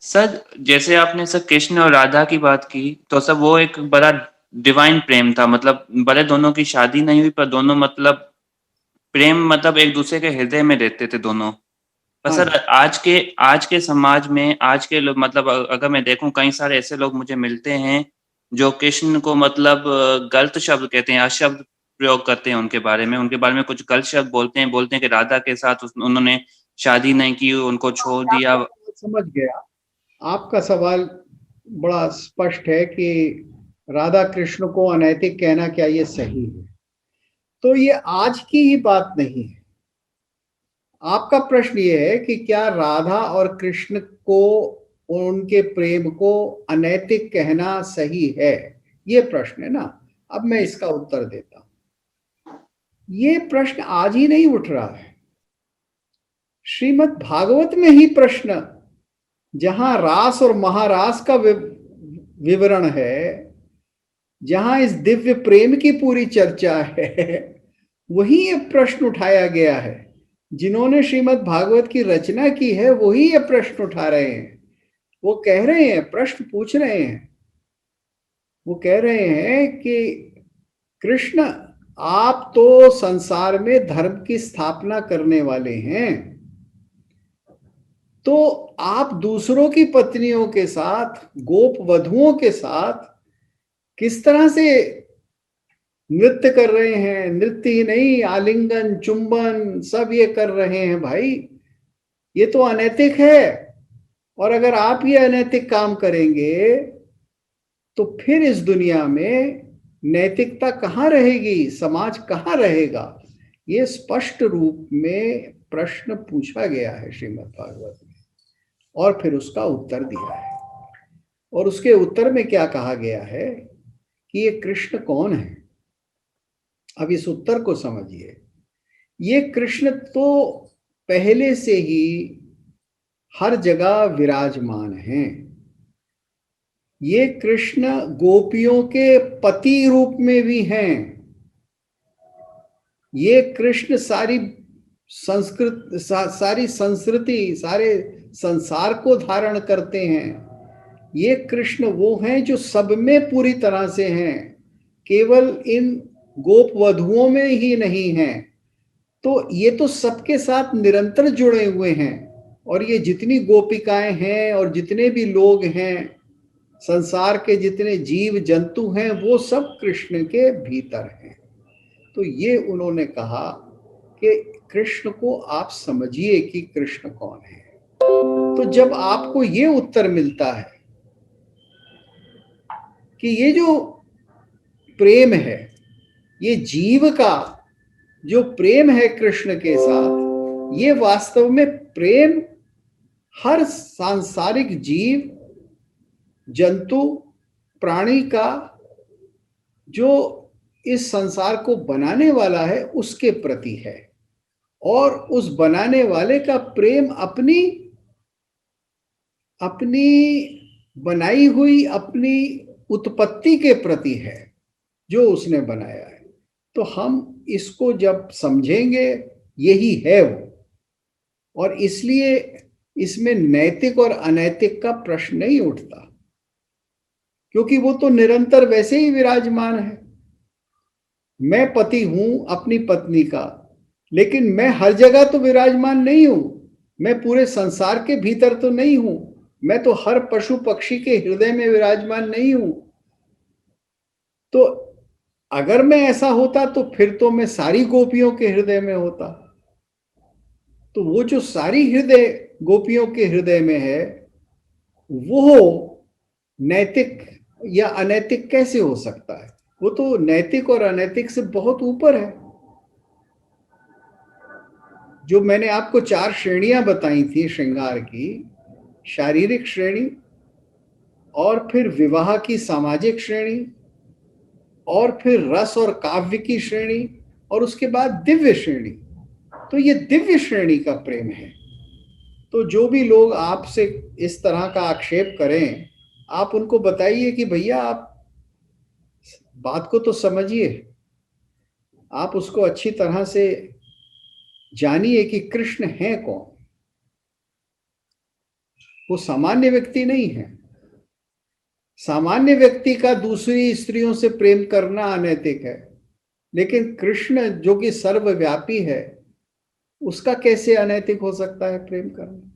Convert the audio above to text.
Sir जैसे आपने sir Krishna और राधा की बात की, तो सर वो एक बड़ा डिवाइन प्रेम था। मतलब भले दोनों की शादी नहीं हुई, पर दोनों मतलब प्रेम मतलब एक दूसरे के हृदय में रहते थे दोनों। पर हाँ सर जी। आज के समाज में आज के लोग मतलब अगर मैं देखूं, कई सारे ऐसे लोग मुझे मिलते हैं जो कृष्ण को मतलब गलत शब्द कहते हैं, अशब्द प्रयोग करते हैं उनके बारे में कुछ गलत शब्द बोलते हैं कि राधा के साथ उन्होंने शादी नहीं की, उनको छोड़ दिया। आपका सवाल समझ गया। आपका सवाल बड़ा स्पष्ट है कि राधा कृष्ण को अनैतिक कहना क्या ये सही है? तो ये आज की ही बात नहीं है। आपका प्रश्न ये है कि क्या राधा और कृष्ण को, उनके प्रेम को अनैतिक कहना सही है? ये प्रश्न है ना। अब मैं इसका उत्तर देता हूं। ये प्रश्न आज ही नहीं उठ रहा है। श्रीमद् भागवत में ही प्रश्न, जहां रास और महारास का विवरण है, जहां इस दिव्य प्रेम की पूरी चर्चा है, वही ये प्रश्न उठाया गया है। जिन्होंने श्रीमद् भागवत की रचना की है वही ये प्रश्न उठा रहे हैं। वो कह रहे हैं, प्रश्न पूछ रहे हैं, वो कह रहे हैं कि कृष्ण, आप तो संसार में धर्म की स्थापना करने वाले हैं, तो आप दूसरों की पत्नियों के साथ, गोप वधुओं के साथ किस तरह से नृत्य कर रहे हैं? नृत्य ही नहीं, आलिंगन, चुंबन सब ये कर रहे हैं भाई। ये तो अनैतिक है। और अगर आप ये अनैतिक काम करेंगे तो फिर इस दुनिया में नैतिकता कहाँ रहेगी? समाज कहाँ रहेगा? ये स्पष्ट रूप में प्रश्न पूछा गया है श्रीमद् भागवत में, और फिर उसका उत्तर दिया है। और उसके उत्तर में क्या कहा गया है कि ये कृष्ण कौन है? अब इस उत्तर को समझिए। ये कृष्ण तो पहले से ही हर जगह विराजमान हैं। ये कृष्ण गोपियों के पति रूप में भी हैं। ये कृष्ण सारी संस्कृति, सारे संसार को धारण करते हैं। ये कृष्ण वो हैं जो सब में पूरी तरह से हैं, केवल इन गोप वधुओं में ही नहीं हैं। तो ये तो सबके साथ निरंतर जुड़े हुए हैं। और ये जितनी गोपिकाएं हैं और जितने भी लोग हैं, संसार के जितने जीव जंतु हैं, वो सब कृष्ण के भीतर हैं। तो ये उन्होंने कहा कि कृष्ण को आप समझिए कि कृष्ण कौन है। तो जब आपको ये उत्तर मिलता है कि ये जो प्रेम है, ये जीव का जो प्रेम है कृष्ण के साथ, ये वास्तव में प्रेम हर सांसारिक जीव जंतु प्राणी का, जो इस संसार को बनाने वाला है उसके प्रति है। और उस बनाने वाले का प्रेम अपनी अपनी बनाई हुई अपनी उत्पत्ति के प्रति है, जो उसने बनाया है। तो हम इसको जब समझेंगे, यही है वो। और इसलिए इसमें नैतिक और अनैतिक का प्रश्न नहीं उठता, क्योंकि वो तो निरंतर वैसे ही विराजमान है। मैं पति हूं अपनी पत्नी का, लेकिन मैं हर जगह तो विराजमान नहीं हूं। मैं पूरे संसार के भीतर तो नहीं हूं। मैं तो हर पशु पक्षी के हृदय में विराजमान नहीं हूं। तो अगर मैं ऐसा होता तो फिर तो मैं सारी गोपियों के हृदय में होता। तो वो जो सारी हृदय गोपियों के हृदय में है, वो नैतिक या अनैतिक कैसे हो सकता है? वो तो नैतिक और अनैतिक से बहुत ऊपर है। जो मैंने आपको 4 श्रेणियां बताई थी श्रृंगार की, शारीरिक श्रेणी, और फिर विवाह की सामाजिक श्रेणी, और फिर रस और काव्य की श्रेणी, और उसके बाद दिव्य श्रेणी। तो ये दिव्य श्रेणी का प्रेम है। तो जो भी लोग आपसे इस तरह का आक्षेप करें, आप उनको बताइए कि भैया आप बात को तो समझिए। आप उसको अच्छी तरह से जानिए कि कृष्ण है कौन। वो सामान्य व्यक्ति नहीं है। सामान्य व्यक्ति का दूसरी स्त्रियों से प्रेम करना अनैतिक है, लेकिन कृष्ण जो कि सर्वव्यापी है, उसका कैसे अनैतिक हो सकता है प्रेम करना?